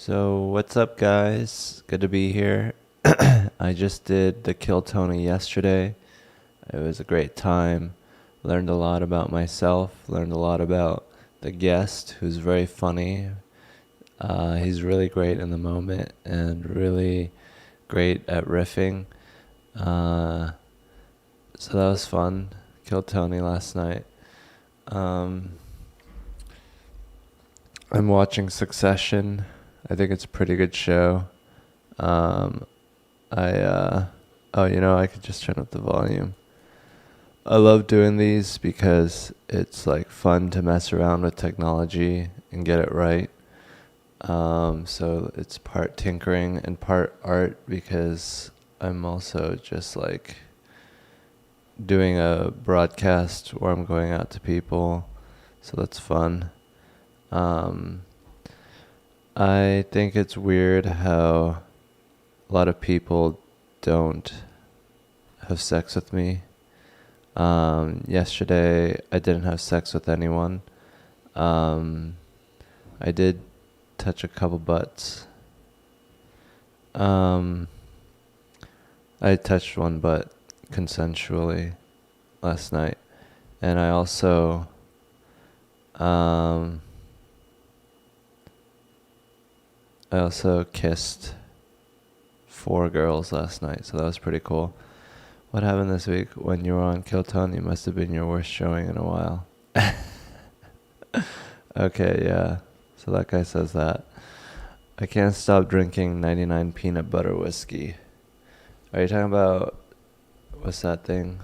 So, what's up, guys? Good to be here. I just did the Kill Tony yesterday. It was a great time. Learned a lot about myself, learned a lot about the guest, who's very funny. He's really great in the moment and really great at riffing. So that was fun. Kill Tony last night. I'm watching Succession. I think it's a pretty good show. I could just turn up the volume. I love doing these because it's like fun to mess around with technology and get it right. So it's part tinkering and part art because I'm also just like doing a broadcast where I'm going out to people. So that's fun. I think it's weird how a lot of people don't have sex with me. Yesterday, I didn't have sex with anyone. I did touch a couple butts. I touched one butt consensually last night. And I also... I also kissed 4 girls last night, so that was pretty cool. What happened this week when you were on Kill Tony? Must have been your worst showing in a while. Okay, yeah. So that guy says that. I can't stop drinking 99 peanut butter whiskey. Are you talking about, what's that thing?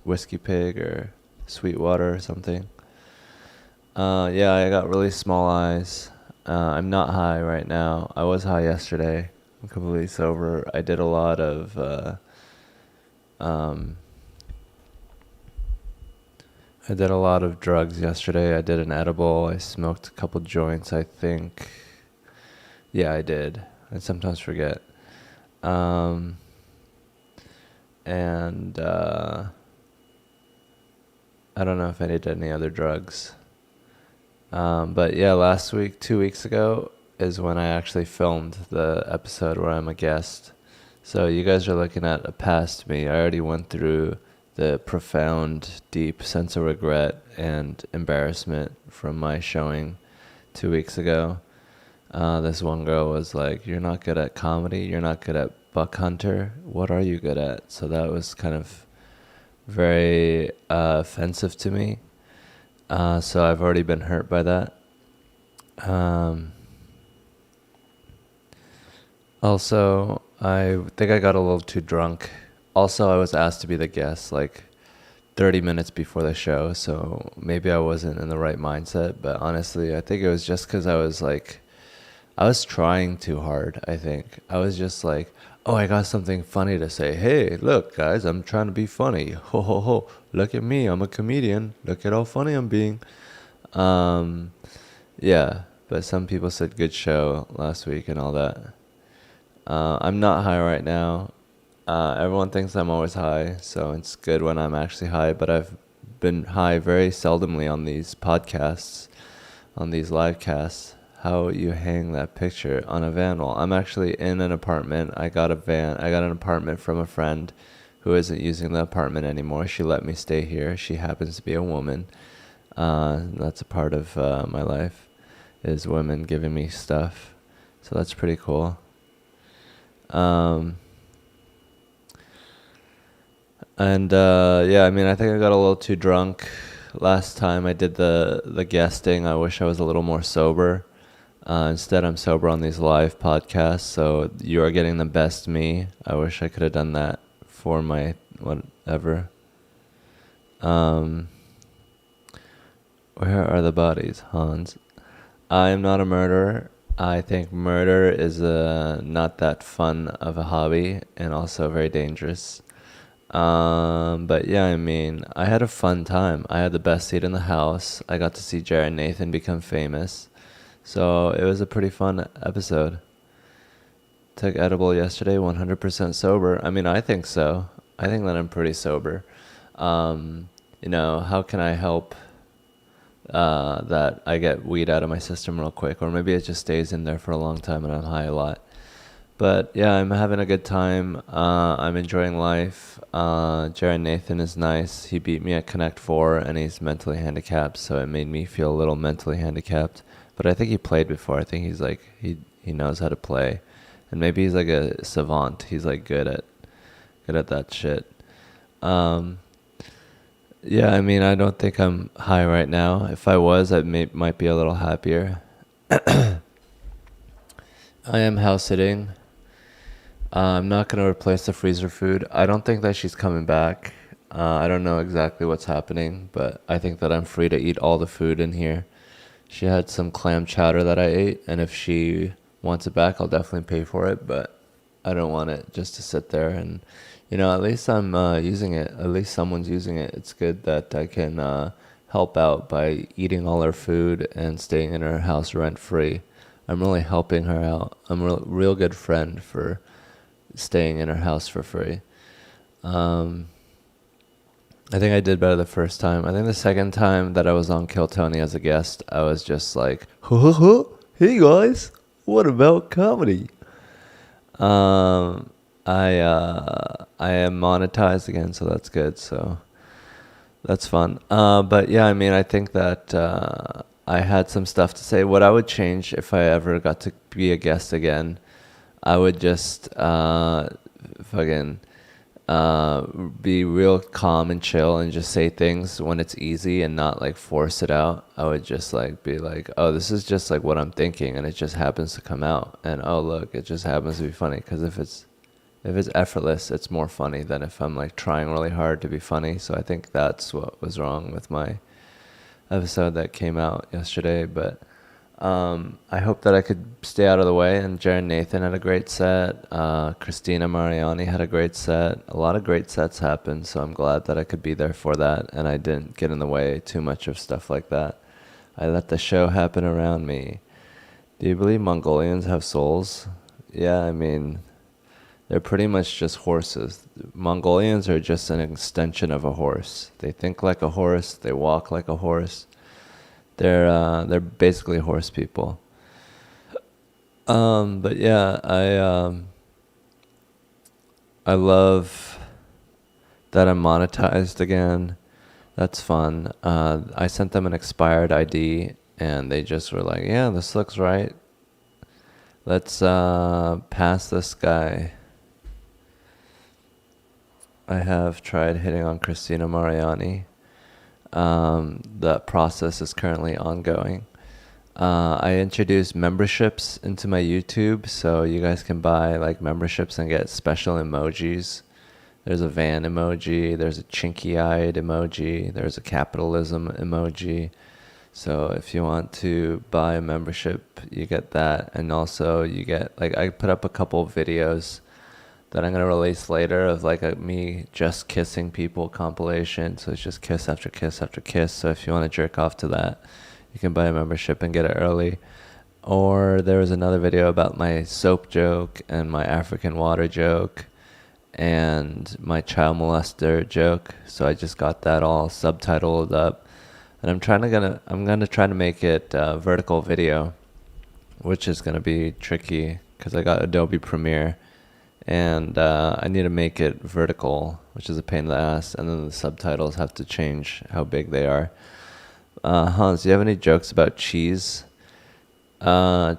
Whiskey Pig or Sweetwater or something? Yeah, I got really small eyes. I'm not high right now. I was high yesterday. I'm completely sober. I did a lot of drugs yesterday. I did an edible. I smoked a couple joints, I think. Yeah, I did. I sometimes forget. And I don't know if I did any other drugs. But yeah, last week, 2 weeks ago, is when I actually filmed the episode where I'm a guest. So you guys are looking at a past me. I already went through the profound, deep sense of regret and embarrassment from my showing 2 weeks ago. This one girl was like, "You're not good at comedy. You're not good at Buck Hunter. What are you good at?" So that was kind of very offensive to me. So I've already been hurt by that. Also, I think I got a little too drunk. Also, I was asked to be the guest like 30 minutes before the show, so maybe I wasn't in the right mindset. But honestly, I think it was just because I was trying too hard, I think. I was just like, oh, I got something funny to say. Hey, look, guys, I'm trying to be funny. Ho, ho, ho. Look at me. I'm a comedian. Look at how funny I'm being. Yeah, but some people said good show last week and all that. I'm not high right now. Everyone thinks I'm always high, so it's good when I'm actually high, but I've been high very seldomly on these podcasts, on these live casts. How you hang that picture on a van wall. I'm actually in an apartment. I got an apartment from a friend who isn't using the apartment anymore. She let me stay here. She happens to be a woman. That's a part of my life, is women giving me stuff. So that's pretty cool. Yeah, I mean, I think I got a little too drunk last time I did the guesting. I wish I was a little more sober. Instead, I'm sober on these live podcasts, so you are getting the best me. I wish I could have done that for my whatever. Where are the bodies, Hans? I am not a murderer. I think murder is not that fun of a hobby and also very dangerous. But yeah, I mean, I had a fun time. I had the best seat in the house. I got to see Jared Nathan become famous. So it was a pretty fun episode. Took edible yesterday, 100% sober. I mean, I think so. I think that I'm pretty sober. How can I help that I get weed out of my system real quick, or maybe it just stays in there for a long time and I'm high a lot. But yeah, I'm having a good time. I'm enjoying life. Jared Nathan is nice. He beat me at Connect 4 and he's mentally handicapped, so it made me feel a little mentally handicapped. But I think he played before. I think he's like, he knows how to play. And maybe he's like a savant. He's like good at that shit. Yeah, I mean, I don't think I'm high right now. If I was, might be a little happier. I am house sitting. I'm not going to replace the freezer food. I don't think that she's coming back. I don't know exactly what's happening, but I think that I'm free to eat all the food in here. She had some clam chowder that I ate, and if she wants it back, I'll definitely pay for it, but I don't want it just to sit there. And, at least I'm using it. At least someone's using it. It's good that I can help out by eating all her food and staying in her house rent-free. I'm really helping her out. I'm a real good friend for staying in her house for free. I think I did better the first time. I think the second time that I was on Kill Tony as a guest, I was just like, hey guys, what about comedy? I am monetized again, so that's good. So that's fun. But yeah, I mean, I think that I had some stuff to say. What I would change if I ever got to be a guest again, I would just be real calm and chill and just say things when it's easy and not like force it out. I would just like be like, oh, this is just like what I'm thinking and it just happens to come out. And oh, look, it just happens to be funny. Because if it's effortless, it's more funny than if I'm like trying really hard to be funny. So I think that's what was wrong with my episode that came out yesterday. But I hope that I could stay out of the way. And Jared Nathan had a great set. Christina Mariani had a great set. A lot of great sets happened, so I'm glad that I could be there for that. And I didn't get in the way too much of stuff like that. I let the show happen around me. Do you believe Mongolians have souls? Yeah, I mean, they're pretty much just horses. Mongolians are just an extension of a horse. They think like a horse. They walk like a horse. They're basically horse people. But yeah, I love that I'm monetized again. That's fun. I sent them an expired ID, and they just were like, "Yeah, this looks right. Let's pass this guy." I have tried hitting on Christina Mariani. The process is currently ongoing. I introduced memberships into my YouTube, so you guys can buy like memberships and get special emojis. There's a van emoji, there's a chinky-eyed emoji, there's a capitalism emoji. So if you want to buy a membership, you get that. And also you get, like, I put up a couple of videos that I'm going to release later of like me just kissing people compilation. So it's just kiss after kiss after kiss. So if you want to jerk off to that, you can buy a membership and get it early. Or there was another video about my soap joke and my African water joke and my child molester joke. So I just got that all subtitled up. And I'm gonna try to make it vertical video, which is gonna be tricky because I got Adobe Premiere. And I need to make it vertical, which is a pain in the ass. And then the subtitles have to change how big they are. Hans, do you have any jokes about cheese?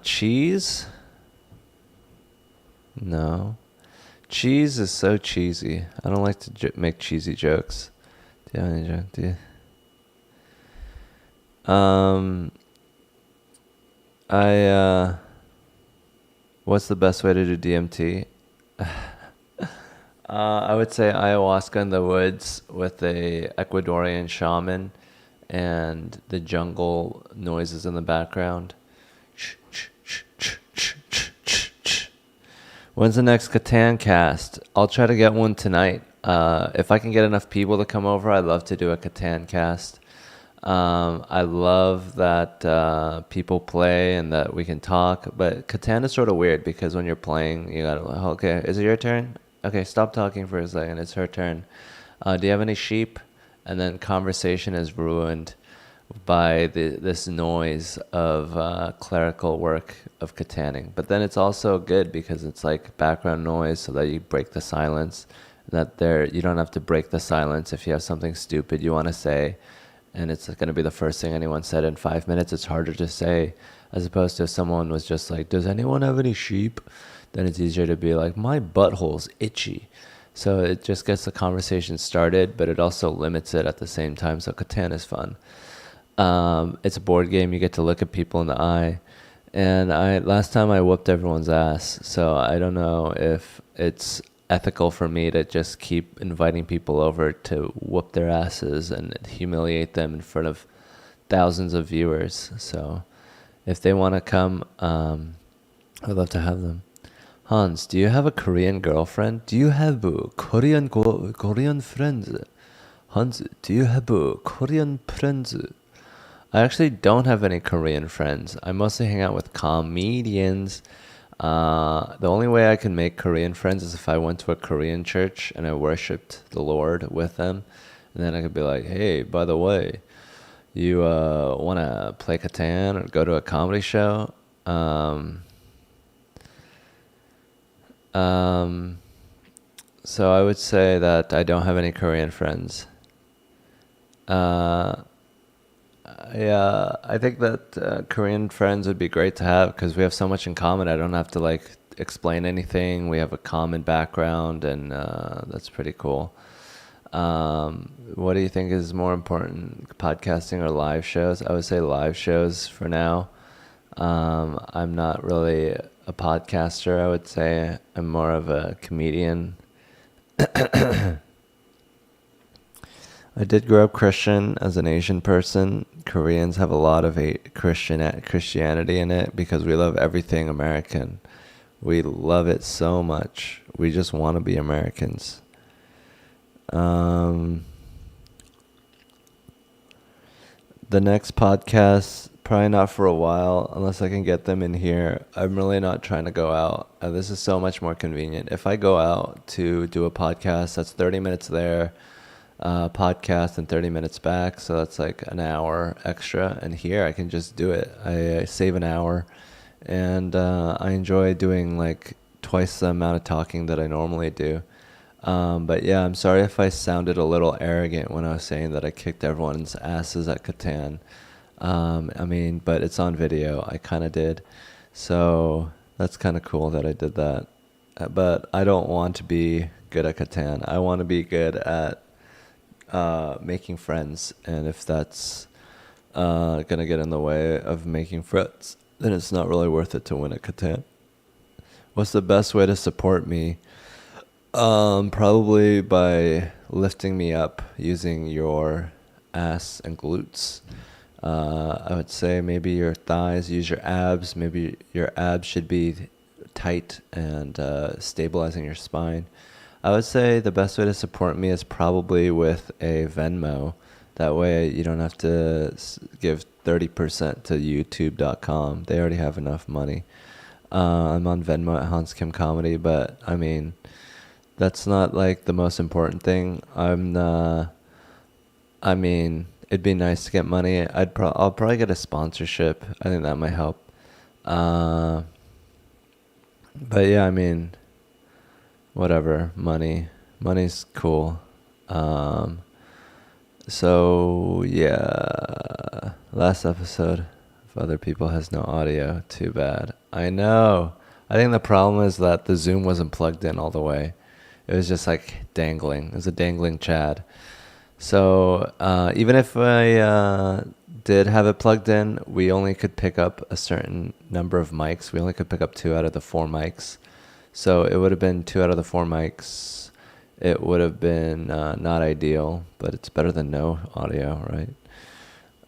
Cheese? No. Cheese is so cheesy. I don't like to make cheesy jokes. Do you have any jokes? Do you? What's the best way to do DMT? I would say ayahuasca in the woods with a Ecuadorian shaman and the jungle noises in the background. When's the next Catan cast? I'll try to get one tonight. If I can get enough people to come over, I'd love to do a Catan cast. I love that people play and that we can talk, but Catan is sort of weird because when you're playing, you gotta, okay, is it your turn? Okay, stop talking for a second, it's her turn. Do you have any sheep? And then conversation is ruined by this noise of clerical work of Cataning. But then it's also good because it's like background noise so that you break the silence. You don't have to break the silence if you have something stupid you want to say, and it's going to be the first thing anyone said in 5 minutes. It's harder to say, as opposed to if someone was just like, does anyone have any sheep? Then it's easier to be like, my butthole's itchy. So it just gets the conversation started, but it also limits it at the same time. So Catan is fun. It's a board game. You get to look at people in the eye. And last time I whooped everyone's ass. So I don't know if it's ethical for me to just keep inviting people over to whoop their asses and humiliate them in front of thousands of viewers. So if they want to come, I'd love to have them. Hans, do you have a Korean girlfriend? Do you have a Korean friends? Hans, do you have a Korean friends? I actually don't have any Korean friends. I mostly hang out with comedians. The only way I can make Korean friends is if I went to a Korean church and I worshipped the Lord with them. And then I could be like, hey, by the way, you want to play Catan or go to a comedy show? So I would say that I don't have any Korean friends. Yeah, I think that Korean friends would be great to have because we have so much in common. I don't have to like explain anything. We have a common background, and that's pretty cool. What do you think is more important, podcasting or live shows? I would say live shows for now. I'm not really a podcaster, I would say. I'm more of a comedian. I did grow up Christian as an Asian person. Koreans have a lot of Christianity in it because we love everything American. We love it so much. We just want to be Americans. The next podcast, probably not for a while, unless I can get them in here. I'm really not trying to go out. This is so much more convenient. If I go out to do a podcast, that's 30 minutes there, podcast, and 30 minutes back. So that's like an hour extra. And here I can just do it. I save an hour, and I enjoy doing like twice the amount of talking that I normally do. But yeah, I'm sorry if I sounded a little arrogant when I was saying that I kicked everyone's asses at Catan. But it's on video. I kind of did. So that's kind of cool that I did that. But I don't want to be good at Catan. I want to be good at making friends. And if that's going to get in the way of making friends, then it's not really worth it to win at Catan. What's the best way to support me? Probably by lifting me up using your ass and glutes. I would say maybe your thighs, use your abs. Maybe your abs should be tight and stabilizing your spine. I would say the best way to support me is probably with a Venmo. That way you don't have to give 30% to YouTube.com. They already have enough money. I'm on Venmo at Hans Kim Comedy, but I mean, that's not like the most important thing. It'd be nice to get money. I'll probably get a sponsorship. I think that might help. But yeah, I mean, whatever. Money's cool. So yeah, last episode of Other People has no audio. Too bad. I know. I think the problem is that the Zoom wasn't plugged in all the way. It was just like dangling. It was a dangling Chad. So even if I did have it plugged in, we only could pick up a certain number of mics. We only could pick up 2 out of the 4 mics. So it would have been 2 out of the 4 mics. It would have been not ideal, but it's better than no audio, right?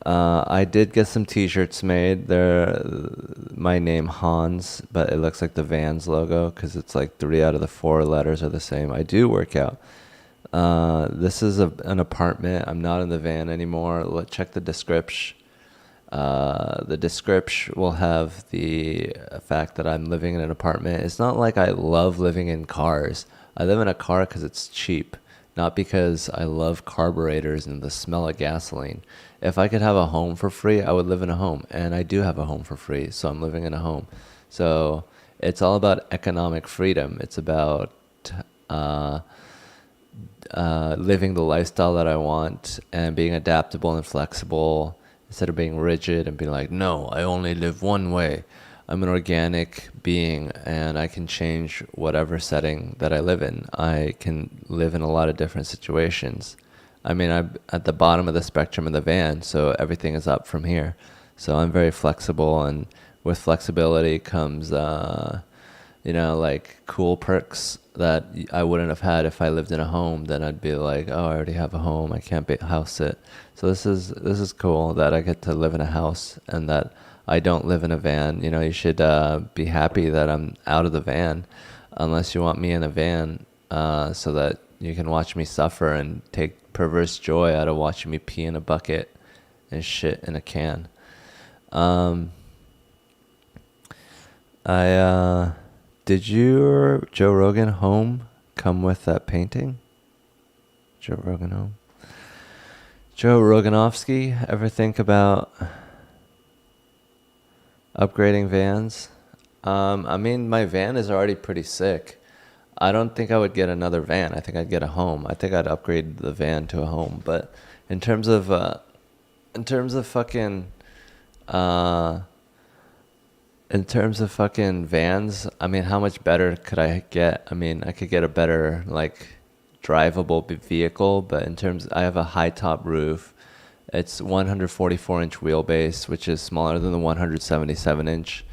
I did get some t-shirts made. They're my name, Hans, but it looks like the Vans logo because it's like 3 out of the 4 letters are the same. I do work out. This is an apartment. I'm not in the van anymore. Check the description. The description will have the fact that I'm living in an apartment. It's not like I love living in cars. I live in a car because it's cheap. not because I love carburetors and the smell of gasoline. If I could have a home for free, I would live in a home, and I do have a home for free, so I'm living in a home. So it's all about economic freedom. It's about uh, living the lifestyle that I want and being adaptable and flexible instead of being rigid and being like, no, I only live one way. I'm an organic being and I can change whatever setting that I live in. I can live in a lot of different situations. I mean, I'm at the bottom of the spectrum of the van, so everything is up from here. So I'm very flexible, and with flexibility comes, like cool perks that I wouldn't have had if I lived in a home. Then I'd be like, oh, I already have a home. I can't house sit. So this is cool that I get to live in a house and that I don't live in a van. You should be happy that I'm out of the van, unless you want me in a van, so that you can watch me suffer and take perverse joy out of watching me pee in a bucket and shit in a can. Did your Joe Rogan home come with that painting? Joe Rogan home. Joe Roganovsky, ever think about upgrading vans? I mean, my van is already pretty sick. I don't think I would get another van. I think I'd get a home. I think I'd upgrade the van to a home. But in terms of fucking, vans, I mean, how much better could I get? I mean, I could get a better, drivable vehicle, but I have a high top roof. It's 144-inch wheelbase, which is smaller than the 177-inch.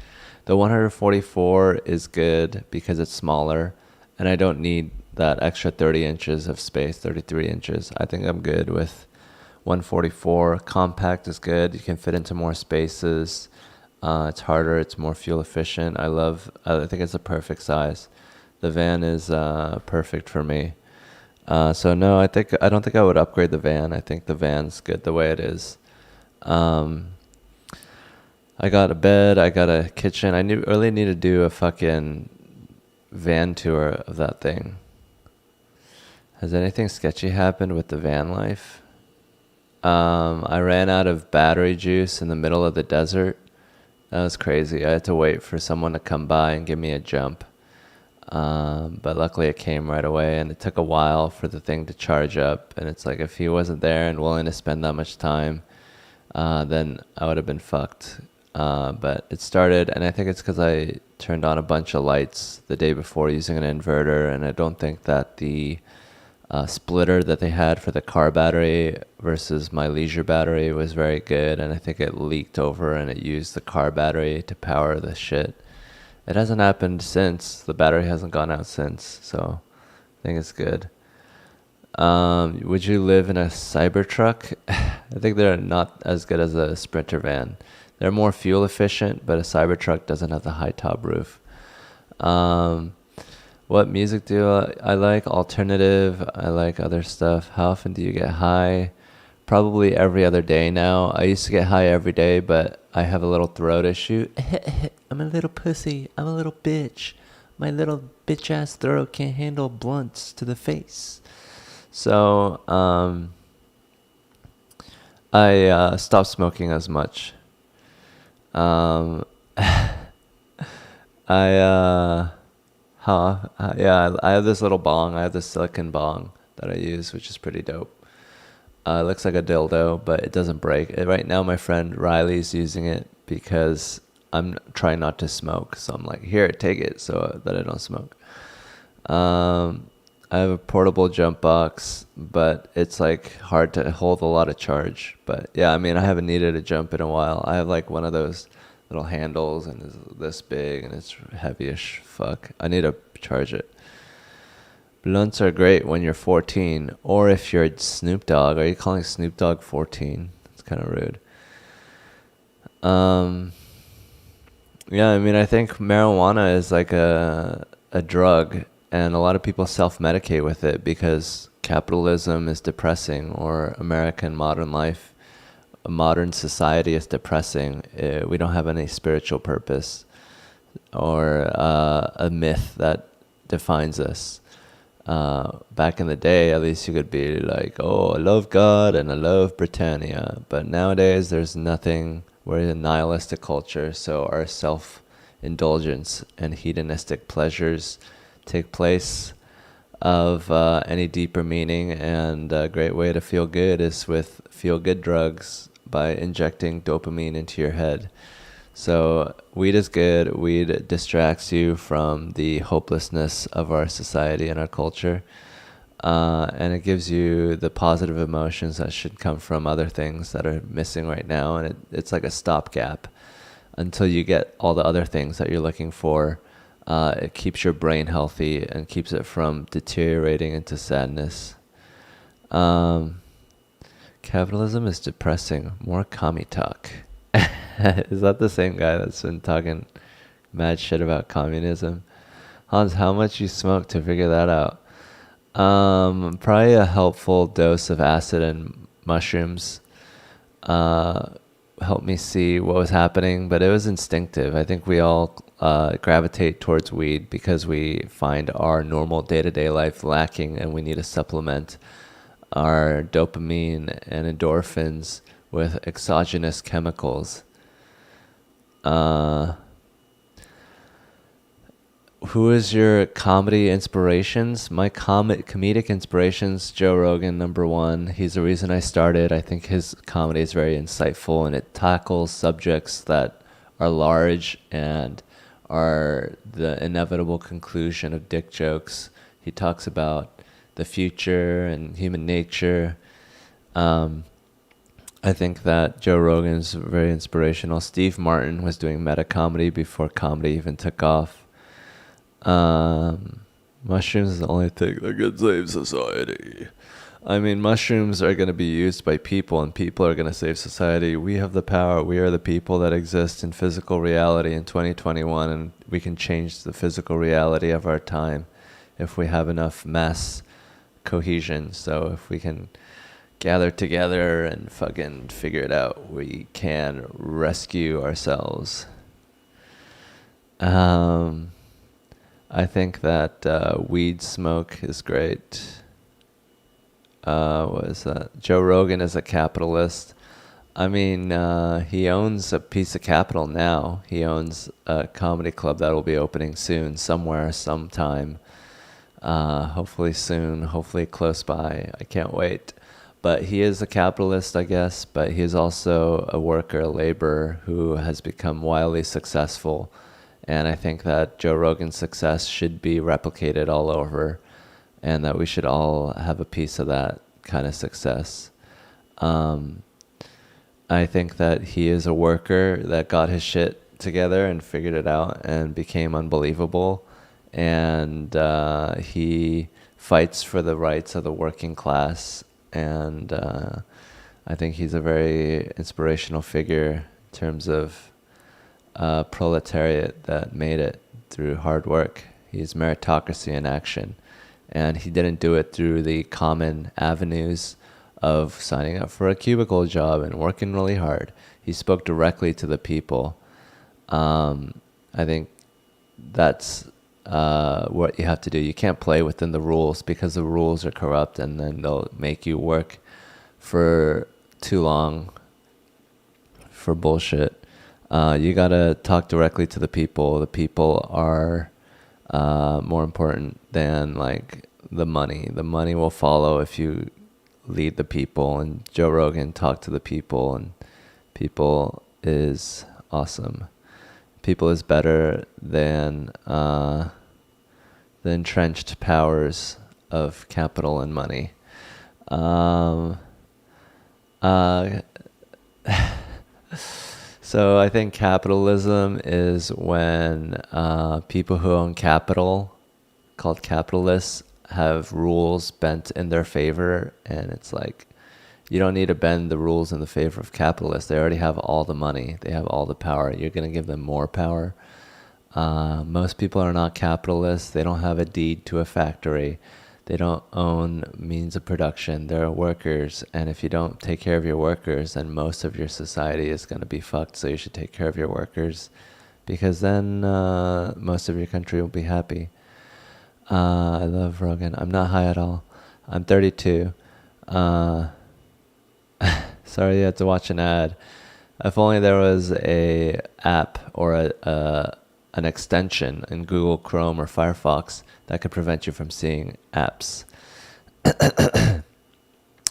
The 144 is good because it's smaller, and I don't need that extra 30 inches of space, 33 inches. I think I'm good with 144. Compact is good. You can fit into more spaces. It's harder. It's more fuel efficient. I think it's a perfect size. The van is perfect for me. So no, I don't think I would upgrade the van. I think the van's good the way it is. I got a bed. I got a kitchen. I really need to do a fucking van tour of that thing. Has anything sketchy happened with the van life? I ran out of battery juice in the middle of the desert. That was crazy. I had to wait for someone to come by and give me a jump. But luckily it came right away, and it took a while for the thing to charge up. And it's like, if he wasn't there and willing to spend that much time, then I would have been fucked. But it started, and I think it's because I turned on a bunch of lights the day before using an inverter, and I don't think that the splitter that they had for the car battery versus my leisure battery was very good, and I think it leaked over and it used the car battery to power the shit. It hasn't happened since. The battery hasn't gone out since, so I think it's good. Would you live in a Cybertruck? I think they're not as good as a Sprinter van. They're more fuel efficient, but a Cybertruck doesn't have the high top roof. What music do I like? Alternative. I like other stuff. How often do you get high? Probably every other day now. I used to get high every day, but I have a little throat issue. I'm a little pussy. I'm a little bitch. My little bitch-ass throat can't handle blunts to the face. So, I stopped smoking as much. I have this little bong. I have this silicone bong that I use, which is pretty dope. It looks like a dildo, but it doesn't break. Right now, my friend Riley's using it because I'm trying not to smoke. So I'm like, here, take it so that I don't smoke. I have a portable jump box, but it's hard to hold a lot of charge. But yeah, I mean, I haven't needed a jump in a while. I have one of those little handles, and it's this big, and it's heavy-ish. Fuck. I need to charge it. Blunts are great when you're 14, or if you're Snoop Dogg. Are you calling Snoop Dogg 14? It's kind of rude. Yeah, I mean, I think marijuana is like a drug, and a lot of people self-medicate with it because capitalism is depressing, or American modern life, modern society is depressing. We don't have any spiritual purpose or a myth that defines us. Back in the day, at least you could be like, oh, I love God and I love Britannia. But nowadays, there's nothing. We're in a nihilistic culture, so our self-indulgence and hedonistic pleasures take place of any deeper meaning. And a great way to feel good is with feel-good drugs by injecting dopamine into your head. So weed is good. Weed distracts you from the hopelessness of our society and our culture. And it gives you the positive emotions that should come from other things that are missing right now. And it's like a stopgap until you get all the other things that you're looking for. It keeps your brain healthy and keeps it from deteriorating into sadness. Capitalism is depressing. More commie talk. Is that the same guy that's been talking mad shit about communism? Hans, how much you smoke to figure that out? Probably a helpful dose of acid and mushrooms helped me see what was happening, but it was instinctive. I think we all gravitate towards weed because we find our normal day-to-day life lacking and we need to supplement our dopamine and endorphins with exogenous chemicals. Who is your comedy inspirations? My comedic inspirations, Joe Rogan, number one. He's the reason I started. I think his comedy is very insightful and it tackles subjects that are large and are the inevitable conclusion of dick jokes. He talks about the future and human nature. I think that Joe Rogan is very inspirational. Steve Martin was doing meta comedy before comedy even took off. Mushrooms is the only thing that can save society. I mean, mushrooms are going to be used by people and people are going to save society. We have the power. We are the people that exist in physical reality in 2021, and we can change the physical reality of our time if we have enough mass cohesion. So if we can gather together and fucking figure it out, we can rescue ourselves. I think that weed smoke is great. What is that? Joe Rogan is a capitalist. I mean, he owns a piece of capital now. He owns a comedy club that will be opening soon, somewhere, sometime. Hopefully soon, hopefully close by. I can't wait. But he is a capitalist, I guess, but he is also a worker, a laborer who has become wildly successful. And I think that Joe Rogan's success should be replicated all over and that we should all have a piece of that kind of success. I think that he is a worker that got his shit together and figured it out and became unbelievable. And he fights for the rights of the working class. And I think he's a very inspirational figure in terms of proletariat that made it through hard work. He's meritocracy in action. And he didn't do it through the common avenues of signing up for a cubicle job and working really hard. He spoke directly to the people. I think that's what you have to do. You can't play within the rules because the rules are corrupt and then they'll make you work for too long for bullshit. You gotta talk directly to the people. The people are more important than like the money. The money will follow if you lead the people. And Joe Rogan talked to the people, and people is awesome. People is better than the entrenched powers of capital and money. So I think capitalism is when people who own capital, called capitalists, have rules bent in their favor. And it's like, you don't need to bend the rules in the favor of capitalists. They already have all the money. They have all the power. You're going to give them more power. Most people are not capitalists. They don't have a deed to a factory. They don't own means of production. They're workers. And if you don't take care of your workers, then most of your society is going to be fucked. So you should take care of your workers because then most of your country will be happy. I love Rogan. I'm not high at all. I'm 32. Uh, sorry you had to watch an ad. If only there was a app or an extension in Google Chrome or Firefox that could prevent you from seeing apps,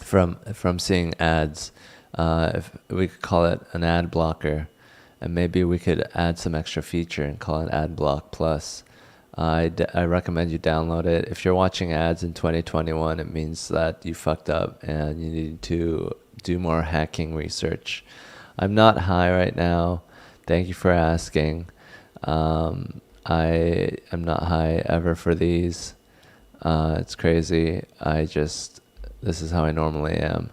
from seeing ads. If we could call it an ad blocker, and maybe we could add some extra feature and call it Ad Block Plus. I recommend you download it. If you're watching ads in 2021, it means that you fucked up and you need to do more hacking research. I'm not high right now. Thank you for asking. I am not high ever for these. It's crazy. This is how I normally am.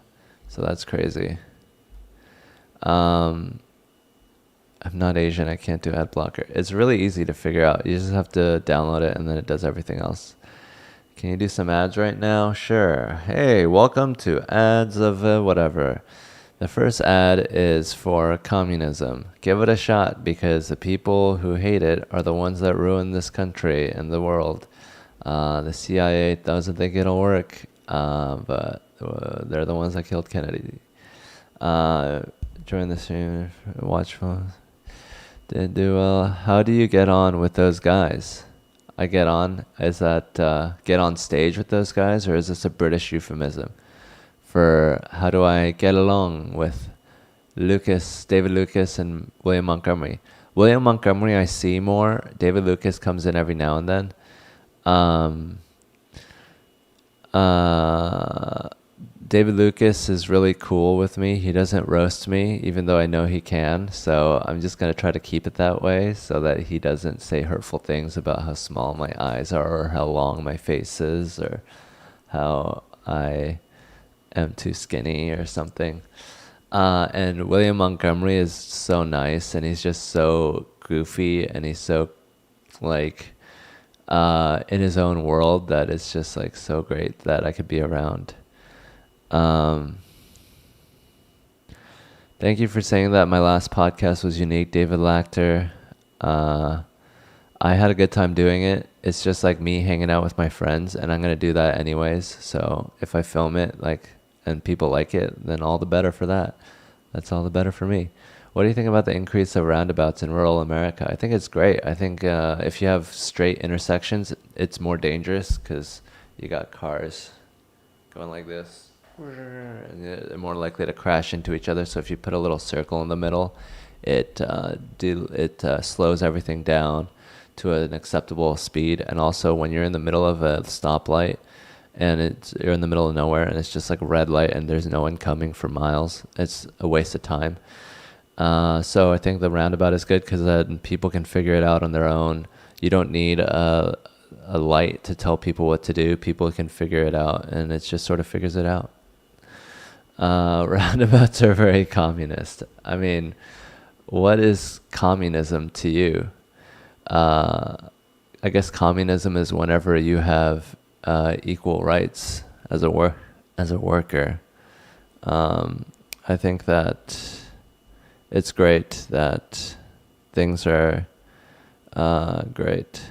So that's crazy. I'm not Asian. I can't do ad blocker. It's really easy to figure out. You just have to download it and then it does everything else. Can you do some ads right now? Sure. Hey, welcome to ads of whatever. The first ad is for communism. Give it a shot because the people who hate it are the ones that ruin this country and the world. The CIA doesn't think it'll work, but they're the ones that killed Kennedy. Join the stream, watch phones. Did do well. How do you get on with those guys? I get on. Is that get on stage with those guys, or is this a British euphemism for how do I get along with David Lucas, and William Montgomery? William Montgomery I see more. David Lucas comes in every now and then. David Lucas is really cool with me. He doesn't roast me, even though I know he can. So I'm just going to try to keep it that way so that he doesn't say hurtful things about how small my eyes are or how long my face is or how I am too skinny or something. And William Montgomery is so nice, and he's just so goofy, and he's so like in his own world that it's just like so great that I could be around. Thank you for saying that my last podcast was unique, David Lachter. I had a good time doing it. It's just like me hanging out with my friends, and I'm gonna do that anyways. So if I film it and people like it, then all the better for that. That's all the better for me. What do you think about the increase of roundabouts in rural America? I think it's great. I think if you have straight intersections, it's more dangerous because you got cars going like this, and they're more likely to crash into each other. So if you put a little circle in the middle, it slows everything down to an acceptable speed. And also when you're in the middle of a stoplight and you're in the middle of nowhere and it's just like a red light and there's no one coming for miles, it's a waste of time. So I think the roundabout is good because then people can figure it out on their own. You don't need a light to tell people what to do. People can figure it out, and it just sort of figures it out. Roundabouts are very communist. I mean, what is communism to you? I guess communism is whenever you have equal rights as a worker. I think that it's great that things are great.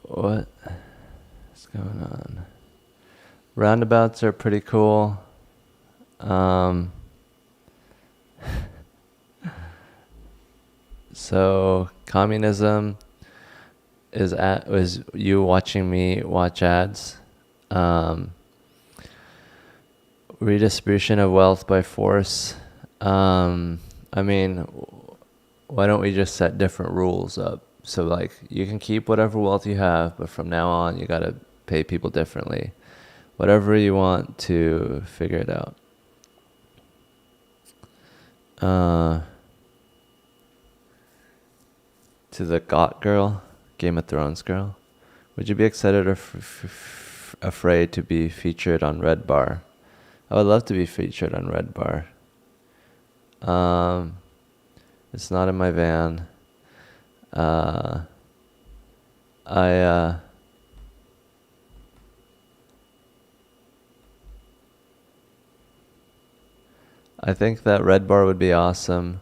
What is going on? Roundabouts are pretty cool. So communism is you watching me watch ads. Redistribution of wealth by force. I mean, why don't we just set different rules up? So like you can keep whatever wealth you have, but from now on you gotta pay people differently. Whatever you want to figure it out. To the GOT girl, Game of Thrones girl, would you be excited or afraid to be featured on Red Bar? I would love to be featured on Red Bar. It's not in my van. I I think that Red Bar would be awesome.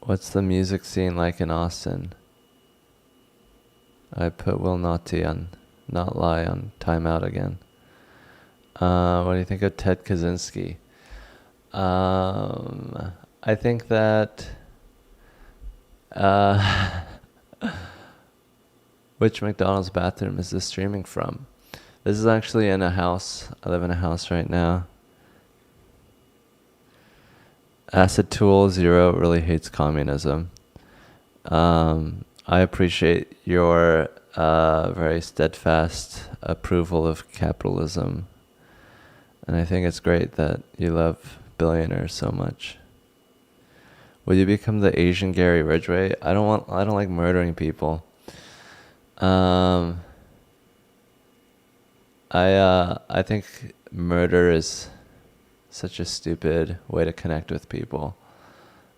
What's the music scene like in Austin? I put Will Naughty on, Not Lie on timeout again. What do you think of Ted Kaczynski? I think that which McDonald's bathroom is this streaming from? This is actually in a house. I live in a house right now. Acid Tool Zero really hates communism. I appreciate your very steadfast approval of capitalism. And I think it's great that you love billionaires so much. Will you become the Asian Gary Ridgway? I don't like murdering people. I think murder is such a stupid way to connect with people.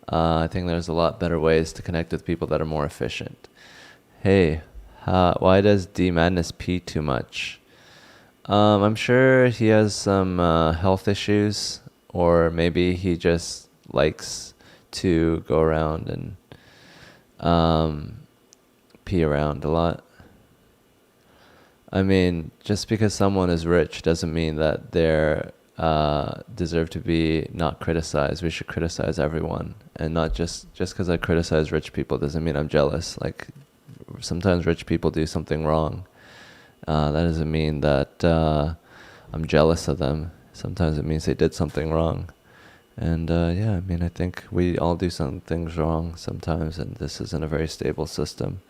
I think there's a lot better ways to connect with people that are more efficient. Hey, why does D Madness pee too much? I'm sure he has some health issues, or maybe he just likes to go around and pee around a lot. I mean, just because someone is rich doesn't mean that they're deserve to be not criticized. We should criticize everyone, and not just because I criticize rich people doesn't mean I'm jealous. Like, sometimes rich people do something wrong. That doesn't mean that I'm jealous of them. Sometimes it means they did something wrong. And yeah, I mean, I think we all do some things wrong sometimes, and this isn't a very stable system.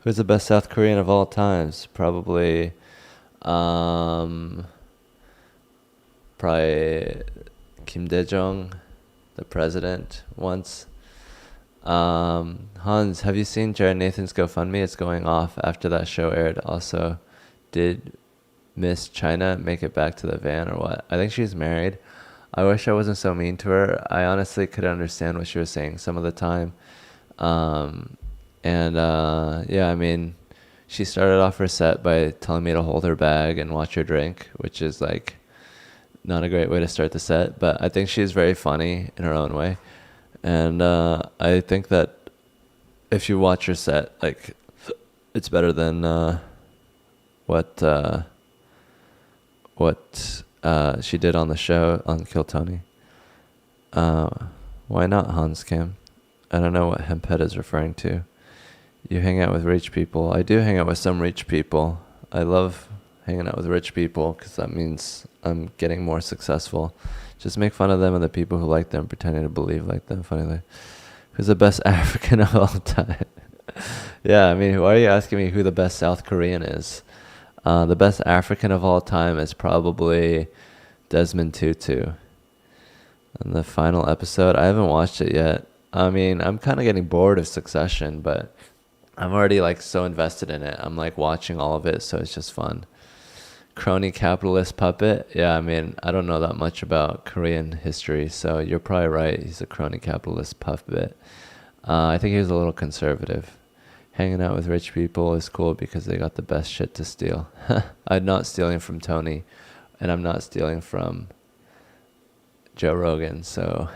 Who's the best South Korean of all times? Probably Kim Dae-jung, the president, once. Hans, have you seen Jared Nathan's GoFundMe? It's going off after that show aired. Also, did Miss China make it back to the van or what? I think she's married. I wish I wasn't so mean to her. I honestly could understand what she was saying some of the time. Yeah, I mean, she started off her set by telling me to hold her bag and watch her drink, which is like not a great way to start the set, but I think she's very funny in her own way. And I think that if you watch her set, like, it's better than what she did on the show on Kill Tony. Why not, Hans Kim? I don't know what Hemphead is referring to. You hang out with rich people. I do hang out with some rich people. I love hanging out with rich people because that means I'm getting more successful. Just make fun of them and the people who like them, pretending to believe like them. Funny. Who's the best African of all time? Yeah, I mean, why are you asking me who the best South Korean is? The best African of all time is probably Desmond Tutu. And the final episode, I haven't watched it yet. I mean, I'm kind of getting bored of Succession, but I'm already like so invested in it. I'm like watching all of it, so it's just fun. Crony capitalist puppet. Yeah, I mean, I don't know that much about Korean history, so you're probably right. He's a crony capitalist puppet. I think he was a little conservative. Hanging out with rich people is cool because they got the best shit to steal. I'm not stealing from Tony, and I'm not stealing from Joe Rogan, so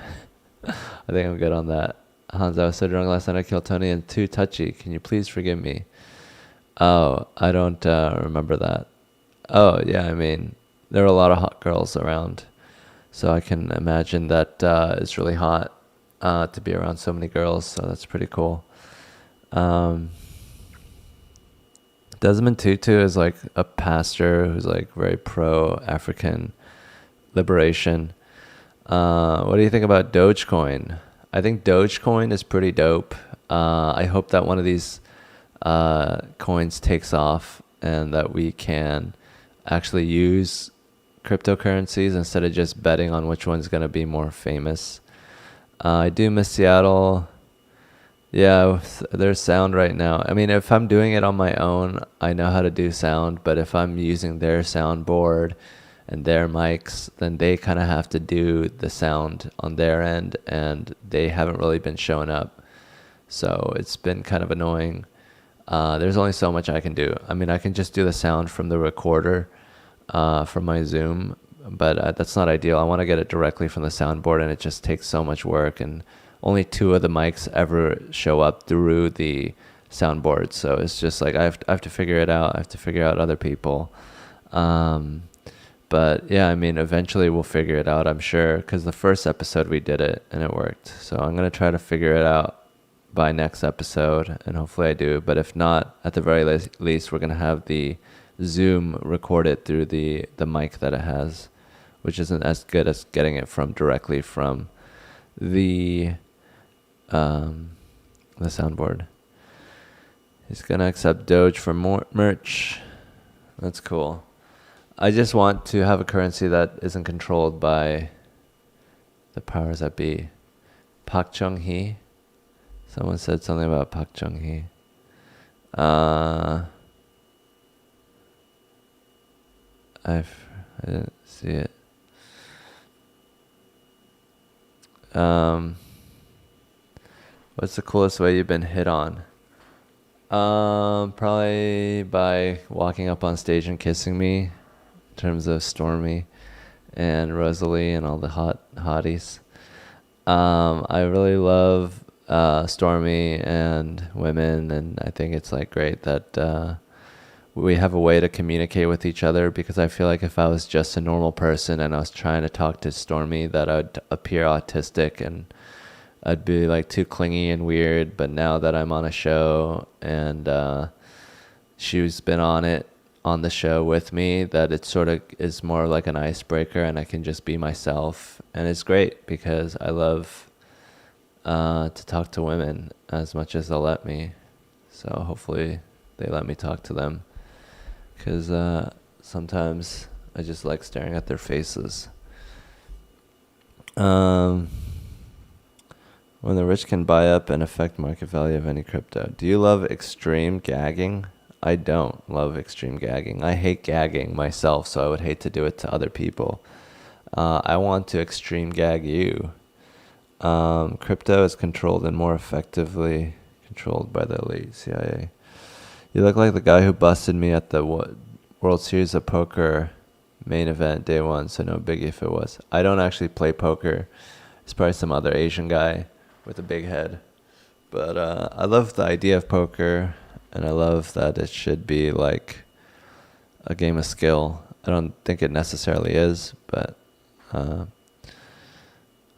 I think I'm good on that. Hans, I was so drunk last night I killed Tony and too touchy. Can you please forgive me? Oh, I don't remember that. Oh, yeah, I mean, there were a lot of hot girls around, so I can imagine that it's really hot to be around so many girls, so that's pretty cool. Desmond Tutu is like a pastor who's like very pro-African liberation. What do you think about Dogecoin? I think Dogecoin is pretty dope. I hope that one of these coins takes off and that we can actually use cryptocurrencies instead of just betting on which one's going to be more famous. I do miss Seattle. Yeah, there's sound right now. I mean, if I'm doing it on my own, I know how to do sound, but if I'm using their soundboard and their mics, then they kind of have to do the sound on their end, and they haven't really been showing up. So it's been kind of annoying. There's only so much I can do. I mean, I can just do the sound from the recorder from my Zoom, but that's not ideal. I want to get it directly from the soundboard, and it just takes so much work, and only 2 of the mics ever show up through the soundboard. So it's just like I have to figure it out. I have to figure out other people. But yeah, I mean, eventually we'll figure it out, I'm sure, because the first episode we did it and it worked. So I'm going to try to figure it out by next episode, and hopefully I do. But if not, at the very least, we're going to have the Zoom record it through the mic that it has, which isn't as good as getting it from directly from the soundboard. He's going to accept Doge for more merch. That's cool. I just want to have a currency that isn't controlled by the powers that be. Park Chung-hee. Someone said something about Park Chung-hee. I didn't see it. What's the coolest way you've been hit on? Probably by walking up on stage and kissing me, in terms of Stormy and Rosalie and all the hotties. I really love Stormy and women, and I think it's like great that we have a way to communicate with each other, because I feel like if I was just a normal person and I was trying to talk to Stormy, that I'd appear autistic and I'd be like too clingy and weird. But now that I'm on a show and she's been on the show with me, that it sort of is more like an icebreaker, and I can just be myself, and it's great because I love to talk to women as much as they'll let me. So hopefully they let me talk to them, because sometimes I just like staring at their faces. When the rich can buy up and affect market value of any crypto. Do you love extreme gagging? I don't love extreme gagging. I hate gagging myself, so I would hate to do it to other people. I want to extreme gag you. Crypto is controlled and more effectively controlled by the elite CIA. You look like the guy who busted me at the World Series of Poker main event day 1, so no biggie if it was. I don't actually play poker. It's probably some other Asian guy with a big head. But I love the idea of poker, and I love that it should be like a game of skill. I don't think it necessarily is, but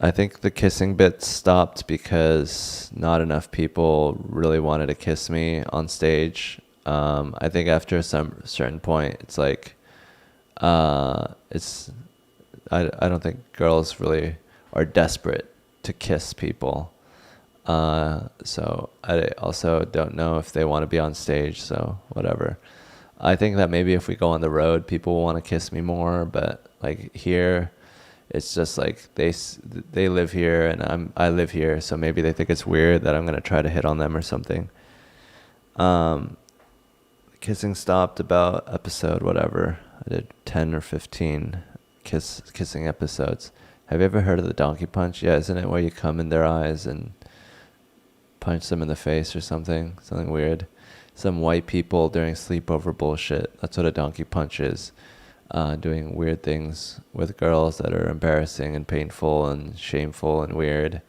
I think the kissing bit stopped because not enough people really wanted to kiss me on stage. I think after some certain point, it's like I don't think girls really are desperate to kiss people. So I also don't know if they want to be on stage, so whatever. I think that maybe if we go on the road, people will want to kiss me more, but like here, it's just like they live here and I live here, so maybe they think it's weird that I'm gonna try to hit on them or something. Kissing stopped about episode whatever. I did 10 or 15 kissing episodes. Have you ever heard of the donkey punch? Yeah, isn't it where you come in their eyes and punch them in the face or something weird? Some white people during sleepover bullshit. That's what a donkey punch is. Doing weird things with girls that are embarrassing and painful and shameful and weird.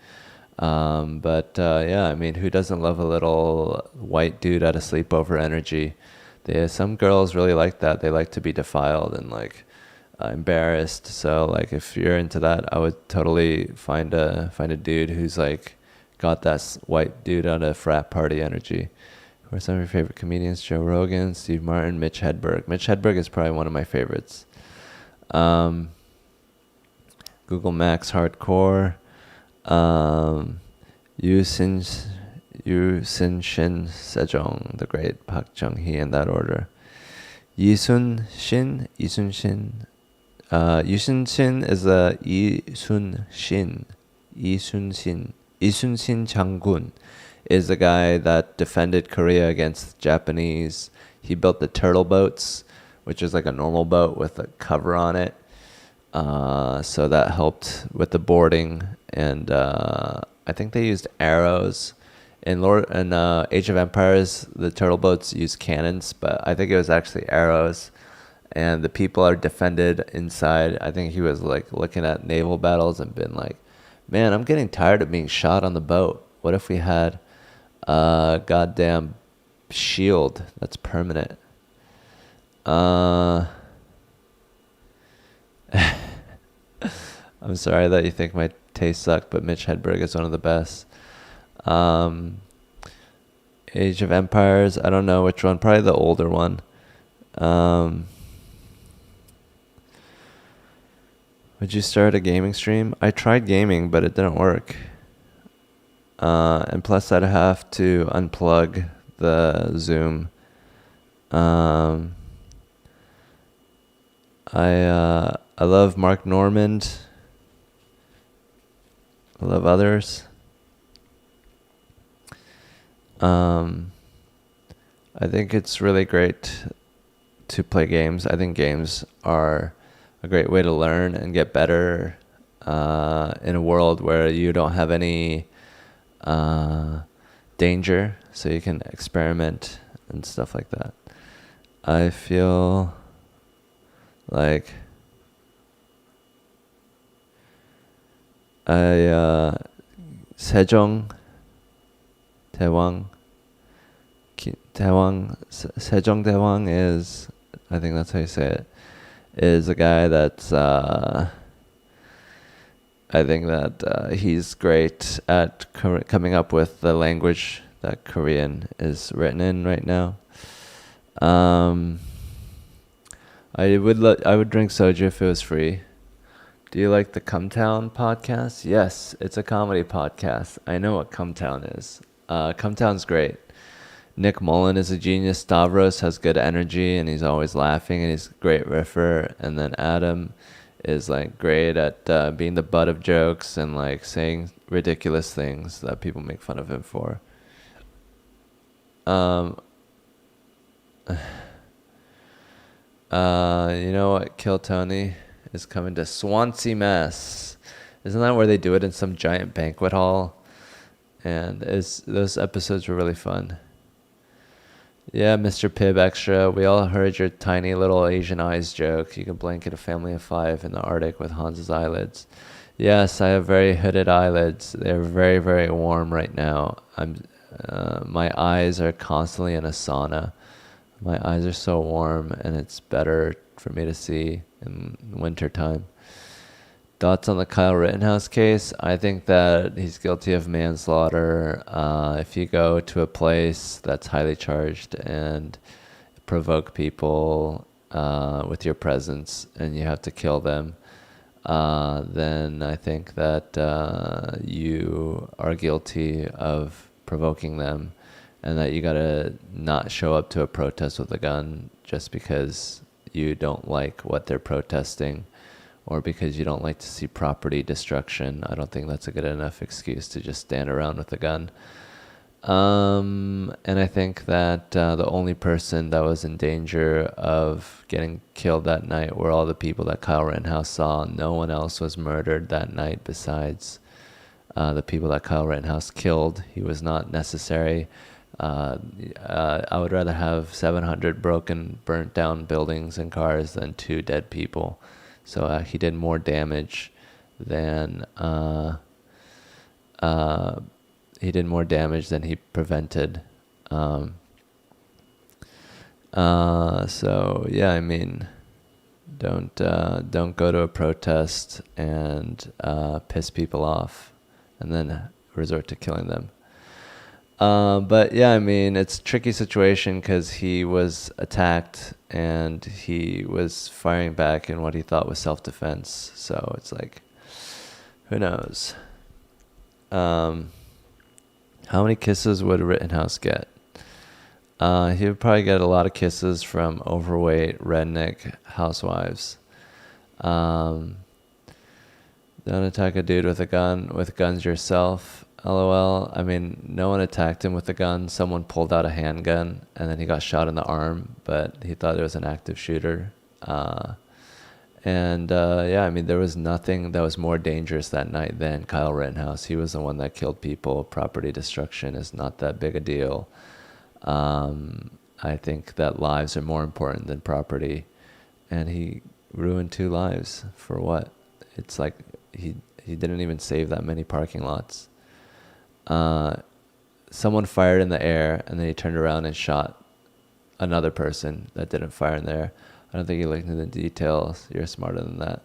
Yeah, I mean, who doesn't love a little white dude at a sleepover energy? Some girls really like that. They like to be defiled and like embarrassed. So like if you're into that, I would totally find a dude who's like got that white dude at a frat party energy. Who are some of your favorite comedians? Joe Rogan, Steve Martin, Mitch Hedberg. Mitch Hedberg is probably one of my favorites. Google Max Hardcore. Yu Sin Shin Sejong, the great Park Chung-hee, in that order. Yisun Shin. Yisun Shin is a Yisun Shin. Yisun Shin Changgun is the guy that defended Korea against the Japanese. He built the turtle boats, which is like a normal boat with a cover on it. So that helped with the boarding, and I think they used arrows. In Age of Empires, the turtle boats used cannons, but I think it was actually arrows. And the people are defended inside. I think he was like looking at naval battles and been like, man, I'm getting tired of being shot on the boat. What if we had a goddamn shield that's permanent? I'm sorry that you think my taste sucked, but Mitch Hedberg is one of the best. Age of Empires, I don't know which one, probably the older one. Would you start a gaming stream? I tried gaming, but it didn't work. And plus I'd have to unplug the Zoom. I love Mark Normand. I love others. I think it's really great to play games. I think games are a great way to learn and get better in a world where you don't have any danger, so you can experiment and stuff like that. I feel like 세종 세종대왕 is, I think that's how you say it, is a guy that's I think that he's great at coming up with the language that Korean is written in right now. I would drink soju if it was free. Do you like the Cumtown podcast? Yes, it's a comedy podcast. I know what Cumtown is. Cumtown's great. Nick Mullen is a genius. Stavros has good energy and he's always laughing and he's a great riffer. And then Adam is like great at being the butt of jokes and like saying ridiculous things that people make fun of him for. You know what? Kill Tony is coming to Swansea, Mass. Isn't that where they do it in some giant banquet hall? And those episodes were really fun. Yeah, Mr. Pibb Extra, we all heard your tiny little Asian eyes joke. You can blanket a family of 5 in the Arctic with Hans's eyelids. Yes, I have very hooded eyelids. They're very, very warm right now. My eyes are constantly in a sauna. My eyes are so warm, and it's better for me to see in winter time. Thoughts on the Kyle Rittenhouse case? I think that he's guilty of manslaughter. If you go to a place that's highly charged and provoke people with your presence and you have to kill them, then I think that you are guilty of provoking them, and that you gotta not show up to a protest with a gun just because you don't like what they're protesting, or because you don't like to see property destruction. I don't think that's a good enough excuse to just stand around with a gun. And I think that the only person that was in danger of getting killed that night were all the people that Kyle Rittenhouse saw. No one else was murdered that night besides the people that Kyle Rittenhouse killed. He was not necessary. I would rather have 700 broken, burnt down buildings and cars than 2 dead people. So he did more damage than he prevented. So yeah, I mean, don't go to a protest and piss people off, and then resort to killing them. But yeah, I mean, it's a tricky situation because he was attacked and he was firing back in what he thought was self-defense. So it's like, who knows? How many kisses would Rittenhouse get? He would probably get a lot of kisses from overweight redneck housewives. Don't attack a dude with a gun. With guns yourself. LOL. I mean, no one attacked him with a gun. Someone pulled out a handgun and then he got shot in the arm, but he thought it was an active shooter. And yeah, I mean, there was nothing that was more dangerous that night than Kyle Rittenhouse. He was the one that killed people. Property destruction is not that big a deal. I think that lives are more important than property. And he ruined 2 lives for what? It's like he didn't even save that many parking lots. Someone fired in the air, and then he turned around and shot another person that didn't fire in the air. I don't think you looked into the details. You're smarter than that.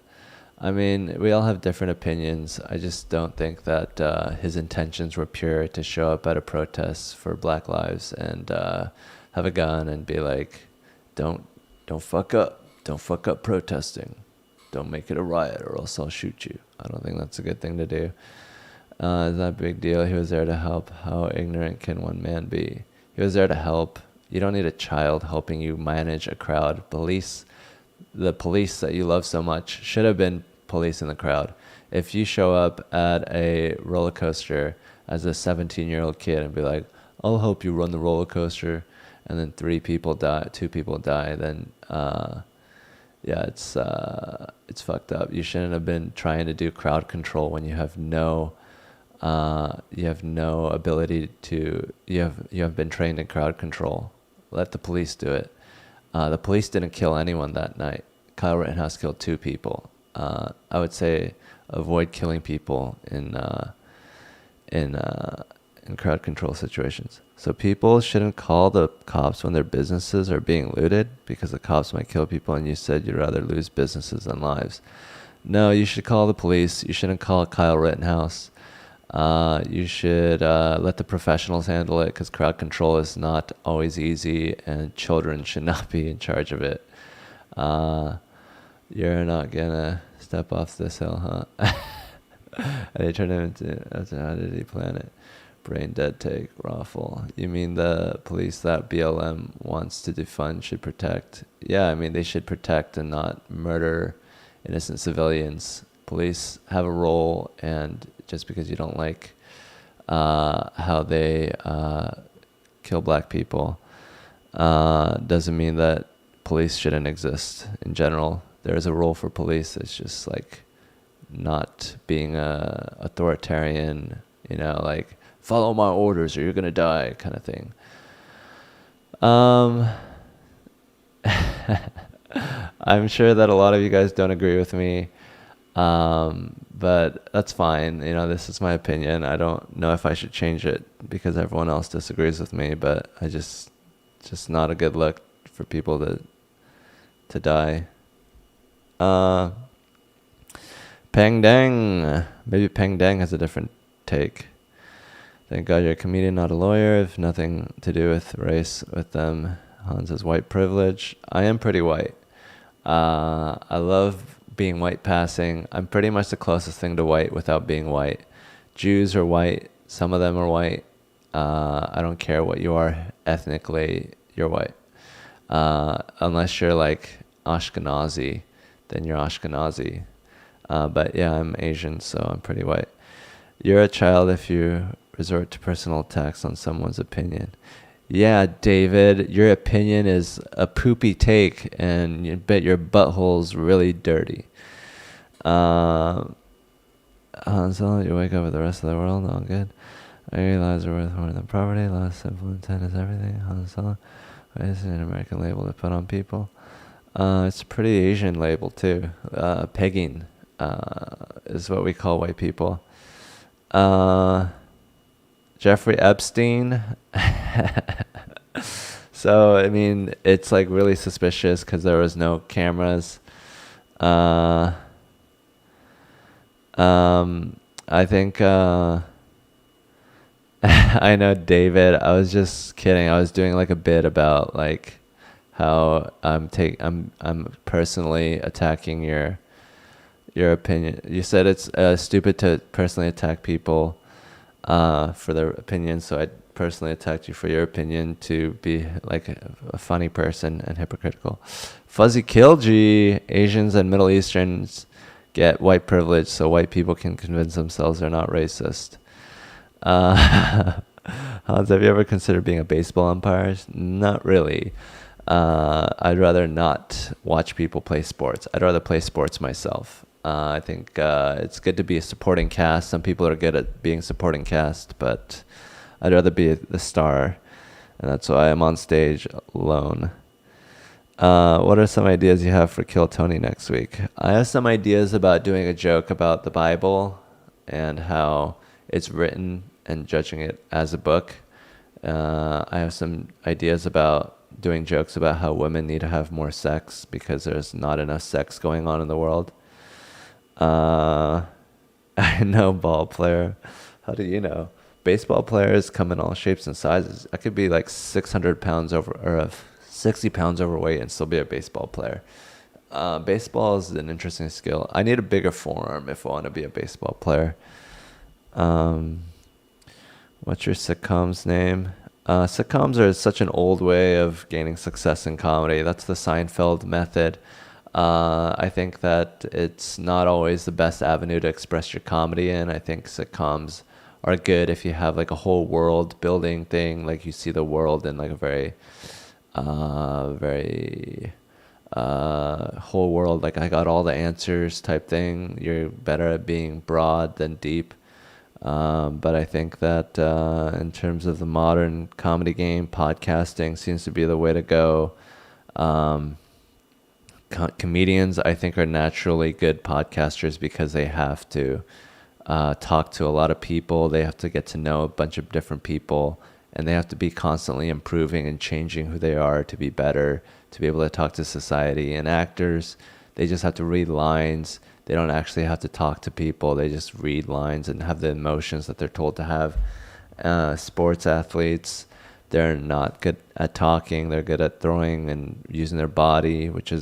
I mean, we all have different opinions. I just don't think that his intentions were pure to show up at a protest for Black Lives and have a gun and be like, don't fuck up. Don't fuck up protesting. Don't make it a riot or else I'll shoot you. I don't think that's a good thing to do. It's not a big deal. He was there to help. How ignorant can one man be? He was there to help. You don't need a child helping you manage a crowd. The police that you love so much should have been police in the crowd. If you show up at a roller coaster as a 17-year-old kid and be like, I'll help you run the roller coaster, and then 2 people die, then yeah, it's fucked up. You shouldn't have been trying to do crowd control when you have no ability to. You have been trained in crowd control. Let the police do it. The police didn't kill anyone that night. Kyle Rittenhouse killed 2 people. I would say avoid killing people in crowd control situations. So people shouldn't call the cops when their businesses are being looted because the cops might kill people, and you said you'd rather lose businesses than lives. No, you should call the police. You shouldn't call Kyle Rittenhouse. You should let the professionals handle it because crowd control is not always easy, and children should not be in charge of it. You're not gonna step off this hill, huh? And they turned him into, how did he plan it? Brain dead take, raffle. You mean the police that BLM wants to defund should protect? Yeah, I mean, they should protect and not murder innocent civilians. Police have a role, and just because you don't like how they kill Black people doesn't mean that police shouldn't exist in general. There is a role for police. It's just like not being authoritarian, like follow my orders or you're gonna die kind of thing. I'm sure that a lot of you guys don't agree with me, but that's fine. This is my opinion. I don't know if I should change it because everyone else disagrees with me, but I just not a good look for people to die. Peng Dang. Maybe Peng Dang has a different take. Thank God you're a comedian, not a lawyer. If nothing to do with race with them. Hans says white privilege. I am pretty white. I love being white passing. I'm pretty much the closest thing to white without being white. Jews are white. Some of them are white. I don't care what you are ethnically. You're white. Unless you're like Ashkenazi, then you're Ashkenazi. But yeah, I'm Asian, so I'm pretty white. You're a child if you resort to personal attacks on someone's opinion. Yeah, David, your opinion is a poopy take, and you bet your butthole's really dirty. Han Solo, you wake up with the rest of the world, all good. I agree, lives are worth more than property. Last simple intent is everything. Han Solo, why is it an American label to put on people? It's a pretty Asian label too. Pegging is what we call white people. Jeffrey Epstein. So, I mean, it's like really suspicious because there was no cameras. I think, I know, David, I was just kidding. I was doing like a bit about like how I'm personally attacking your opinion. You said it's stupid to personally attack people for their opinion, so I personally attacked you for your opinion to be like a funny person and hypocritical. Fuzzy Kilji, Asians and Middle Easterns get white privilege so white people can convince themselves they're not racist. Hans, have you ever considered being a baseball umpire? Not really. I'd rather not watch people play sports. I'd rather play sports myself. I think it's good to be a supporting cast. Some people are good at being supporting cast, but I'd rather be the star, and that's why I'm on stage alone. What are some ideas you have for Kill Tony next week? I have some ideas about doing a joke about the Bible and how it's written and judging it as a book. I have some ideas about doing jokes about how women need to have more sex because there's not enough sex going on in the world. I know ball player. How do you know? Baseball players come in all shapes and sizes. I could be like 600 pounds over or 60 pounds overweight and still be a baseball player. Baseball is an interesting skill. I need a bigger forearm if I want to be a baseball player. What's your sitcom's name? Sitcoms are such an old way of gaining success in comedy. That's the Seinfeld method. I think that it's not always the best avenue to express your comedy in. I think sitcoms are good if you have like a whole world building thing, like you see the world in like a very whole world, like I got all the answers type thing. You're better at being broad than deep. But I think that in terms of the modern comedy game, podcasting seems to be the way to go. Comedians, I think, are naturally good podcasters because they have to talk to a lot of people. They have to get to know a bunch of different people, and they have to be constantly improving and changing who they are to be better, to be able to talk to society. And actors, they just have to read lines. They don't actually have to talk to people. They just read lines and have the emotions that they're told to have. Sports athletes, they're not good at talking. They're good at throwing and using their body, which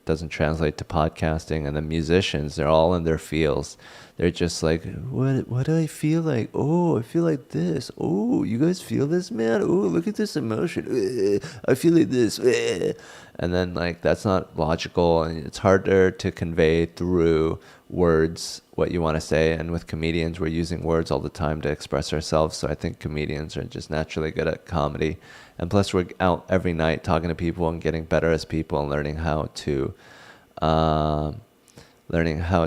doesn't translate to podcasting. And the musicians, they're all in their fields. They're just like, what do I feel like? Oh, I feel like this. Oh, you guys feel this, man? Oh, look at this emotion. I feel like this. And then like that's not logical, and it's harder to convey through words what you want to say. And with comedians, we're using words all the time to express ourselves. So I think comedians are just naturally good at comedy. And plus we're out every night talking to people and getting better as people and learning how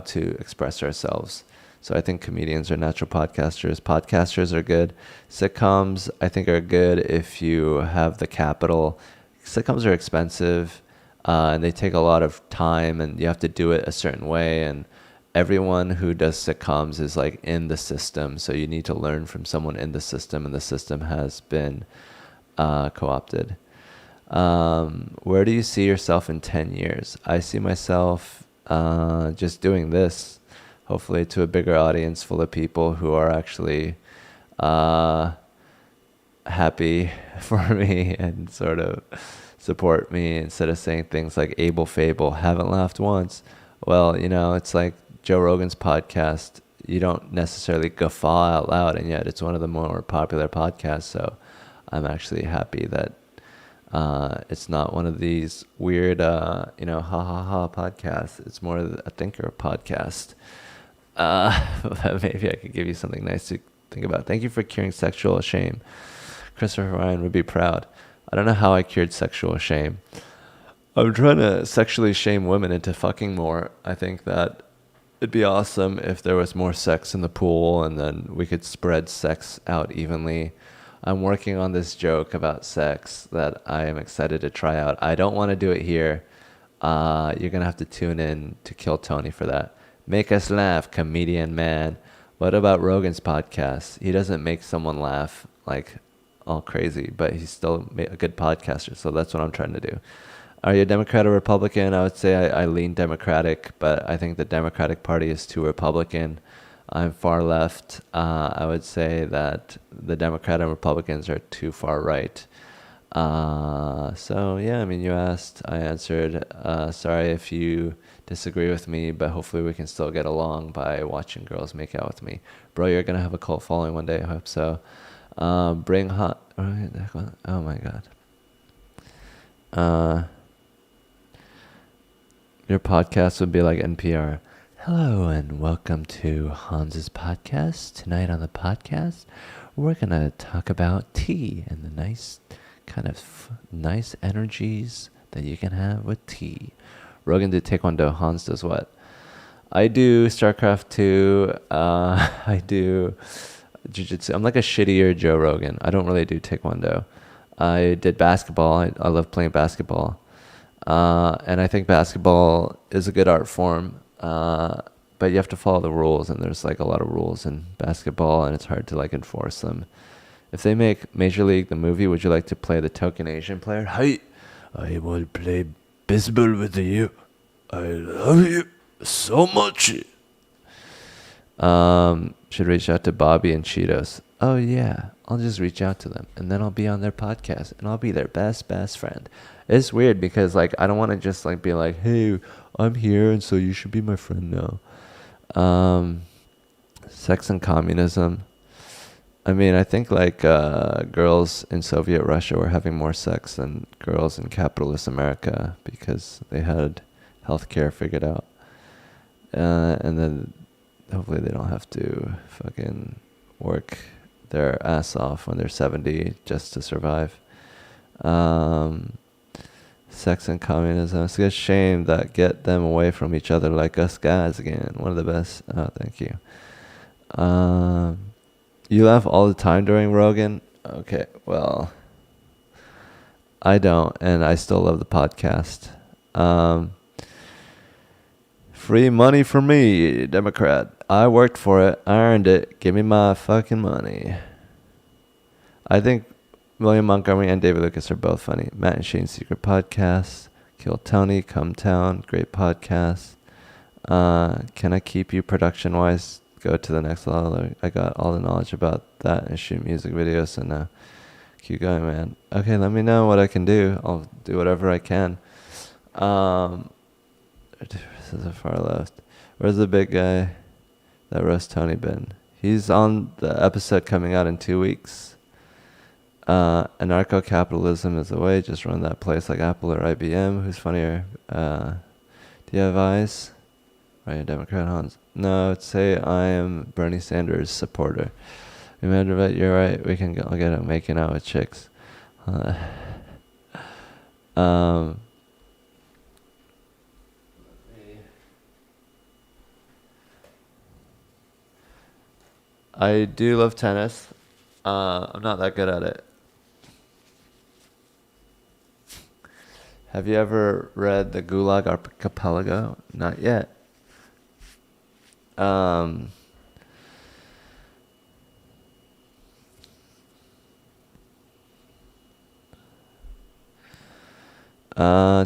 to express ourselves. So I think comedians are natural podcasters. Podcasters are good. Sitcoms, I think, are good if you have the capital. Sitcoms are expensive, and they take a lot of time, and you have to do it a certain way. And everyone who does sitcoms is like in the system. So you need to learn from someone in the system, and the system has been co-opted. Where do you see yourself in 10 years? I see myself just doing this, hopefully to a bigger audience full of people who are actually happy for me and sort of support me, instead of saying things like Abel Fable, haven't laughed once. Well, it's like Joe Rogan's podcast. You don't necessarily guffaw out loud, and yet it's one of the more popular podcasts. So I'm actually happy that it's not one of these weird, ha ha ha podcasts. It's more a thinker podcast. But maybe I could give you something nice to think about. Thank you for curing sexual shame. Christopher Ryan would be proud. I don't know how I cured sexual shame. I'm trying to sexually shame women into fucking more. I think that it'd be awesome if there was more sex in the pool, and then we could spread sex out evenly. I'm working on this joke about sex that I am excited to try out. I don't want to do it here. You're going to have to tune in to Kill Tony for that. Make us laugh, comedian man. What about Rogan's podcast? He doesn't make someone laugh like all crazy, but he's still a good podcaster. So that's what I'm trying to do. Are you a Democrat or Republican? I would say I lean Democratic, but I think the Democratic Party is too Republican. I'm far left. I would say that the Democrat and Republicans are too far right. So yeah, you asked, I answered. Sorry if you disagree with me, but hopefully we can still get along by watching girls make out with me. Bro, you're gonna have a cult following one day. I hope so. Bring hot. Oh my god. Your podcast would be like NPR. Hello and welcome to Hans's podcast. Tonight on the podcast, we're gonna talk about tea and the nice energies that you can have with tea. Rogan did Taekwondo. Hans does what? I do StarCraft 2. I do Jiu-Jitsu. I'm like a shittier Joe Rogan. I don't really do Taekwondo. I did basketball. I love playing basketball. And I think basketball is a good art form. But you have to follow the rules, and there's like a lot of rules in basketball, and it's hard to like enforce them. If they make Major League the movie, would you like to play the token Asian player? Hi, I will play baseball with you. I love you so much. Should reach out to Bobby and Cheetos. Oh yeah, I'll just reach out to them, and then I'll be on their podcast, and I'll be their best friend. It's weird because like I don't want to just like be like, hey, I'm here, and so you should be my friend now. Sex and communism. I mean, I think like girls in Soviet Russia were having more sex than girls in capitalist America because they had healthcare figured out. And then hopefully they don't have to fucking work their ass off when they're 70 just to survive. Sex and communism. It's a shame that get them away from each other like us guys again. One of the best. Oh, thank you. You laugh all the time during Rogan? Okay, well, I don't, and I still love the podcast. Free money for me, Democrat. I worked for it. I earned it. Give me my fucking money. I think William Montgomery and David Lucas are both funny. Matt and Shane's Secret Podcast. Kill Tony, Come Town. Great podcast. Can I keep you production-wise? Go to the next level. I got all the knowledge about that and shoot music videos, so now keep going, man. Okay, let me know what I can do. I'll do whatever I can. This is a far left. Where's the big guy that roast Tony been? He's on the episode coming out in 2 weeks. Anarcho-capitalism is the way. Just run that place like Apple or IBM. Who's funnier? Do you have eyes? Are you a Democrat, Hans? No, say I am Bernie Sanders supporter. Remember that you're right. I'll get it making out with chicks. I do love tennis. I'm not that good at it. Have you ever read the Gulag Archipelago? Not yet.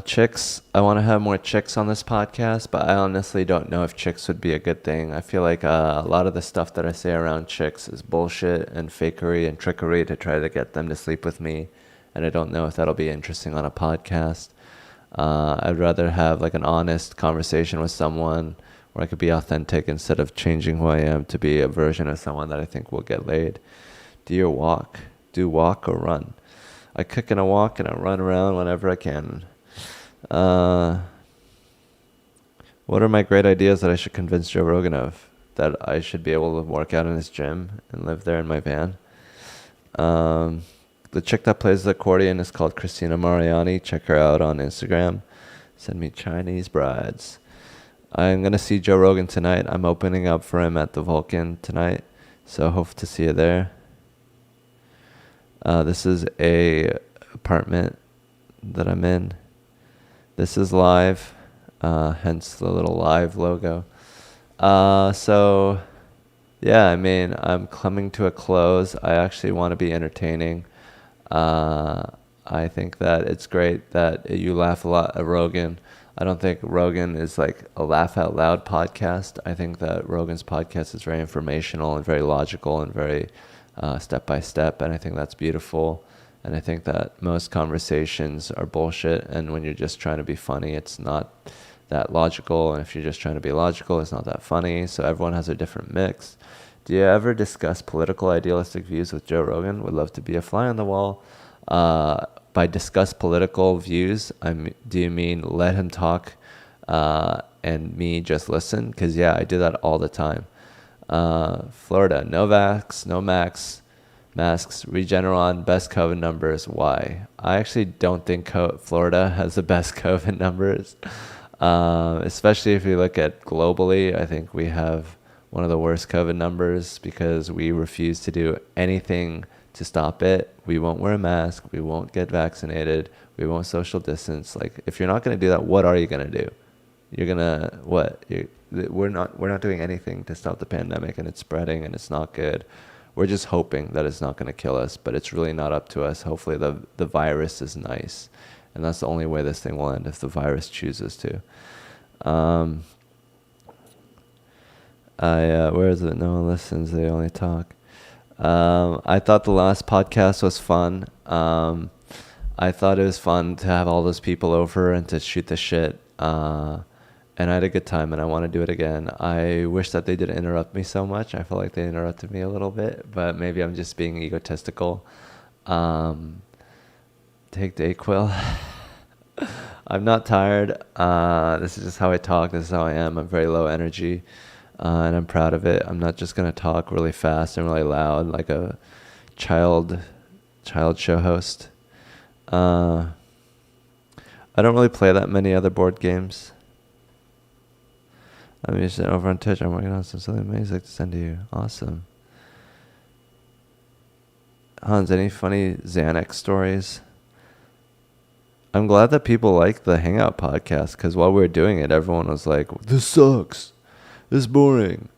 Chicks. I want to have more chicks on this podcast, but I honestly don't know if chicks would be a good thing. I feel like a lot of the stuff that I say around chicks is bullshit and fakery and trickery to try to get them to sleep with me, and I don't know if that'll be interesting on a podcast. I'd rather have like an honest conversation with someone where I could be authentic instead of changing who I am to be a version of someone that I think will get laid. Do you walk? Do walk or run? I cook and I walk and I run around whenever I can. What are my great ideas that I should convince Joe Rogan of? That I should be able to work out in his gym and live there in my van. The chick that plays the accordion is called Christina Mariani. Check her out on Instagram. Send me Chinese brides. I'm going to see Joe Rogan tonight. I'm opening up for him at the Vulcan tonight. So hope to see you there. This is a apartment that I'm in. This is live, hence the little live logo. So, yeah, I mean, I'm coming to a close. I actually want to be entertaining. I think that it's great that you laugh a lot at Rogan. I don't think Rogan is like a laugh out loud podcast. I think that Rogan's podcast is very informational and very logical and very step by step, and I think that's beautiful. And I think that most conversations are bullshit, and when you're just trying to be funny, it's not that logical, and if you're just trying to be logical, it's not that funny. So everyone has a different mix. Do you ever discuss political idealistic views with Joe Rogan? Would love to be a fly on the wall. By discuss political views, do you mean let him talk and me just listen? Because, yeah, I do that all the time. Florida, no vax, no max. masks. Regeneron, best COVID numbers. Why? I actually don't think Florida has the best COVID numbers. Especially if you look at globally, I think we have one of the worst COVID numbers because we refuse to do anything to stop it. We won't wear a mask. We won't get vaccinated. We won't social distance. Like, if you're not going to do that, what are you going to do? You're going to, what? We're not doing anything to stop the pandemic, and it's spreading, and it's not good. We're just hoping that it's not going to kill us, but it's really not up to us. Hopefully the virus is nice, and that's the only way this thing will end, if the virus chooses to. Where is it? No one listens. They only talk. I thought the last podcast was fun. I thought it was fun to have all those people over and to shoot the shit. And I had a good time, and I want to do it again. I wish that they didn't interrupt me so much. I felt like they interrupted me a little bit, but maybe I'm just being egotistical. Take Dayquil. I'm not tired. This is just how I talk. This is how I am. I'm very low energy, and I'm proud of it. I'm not just going to talk really fast and really loud like a child show host. I don't really play that many other board games. I'm just over on Twitch. I'm working on something amazing to send to you. Awesome. Hans, any funny Xanax stories? I'm glad that people like the Hangout podcast, because while we were doing it, everyone was like, this sucks. This is boring.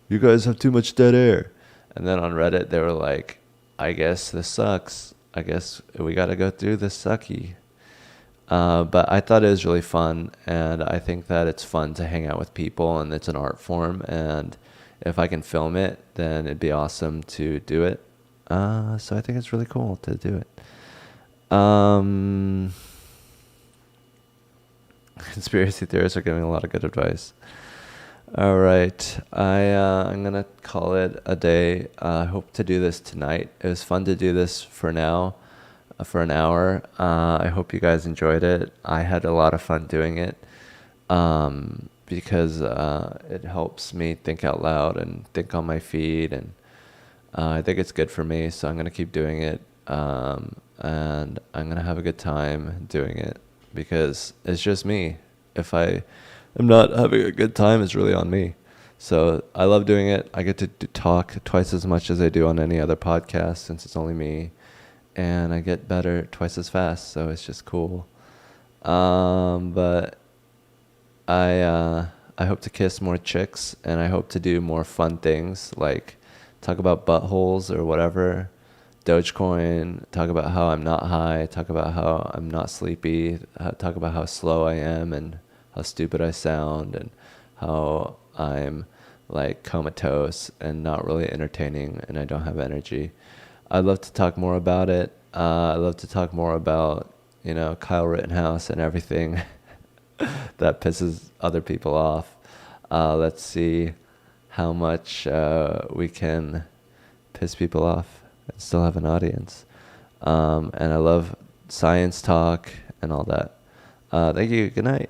You guys have too much dead air. And then on Reddit, they were like, I guess this sucks. I guess we got to go through this sucky. But I thought it was really fun, and I think that it's fun to hang out with people, and it's an art form, and if I can film it, then it'd be awesome to do it. So I think it's really cool to do it. Conspiracy theorists are giving a lot of good advice. All right, I'm gonna call it a day. I hope to do this tonight. It was fun to do this for now. For an hour. I hope you guys enjoyed it. I had a lot of fun doing it because it helps me think out loud and think on my feet, and I think it's good for me, so I'm going to keep doing it, and I'm going to have a good time doing it because it's just me. If I am not having a good time, it's really on me. So I love doing it. I get to talk twice as much as I do on any other podcast since it's only me. And I get better twice as fast, so it's just cool. But I hope to kiss more chicks, and I hope to do more fun things, like talk about buttholes or whatever, Dogecoin, talk about how I'm not high, talk about how I'm not sleepy, talk about how slow I am and how stupid I sound, and how I'm like comatose and not really entertaining, and I don't have energy. I'd love to talk more about it. I'd love to talk more about, Kyle Rittenhouse and everything that pisses other people off. Let's see how much we can piss people off and still have an audience. And I love science talk and all that. Thank you. Good night.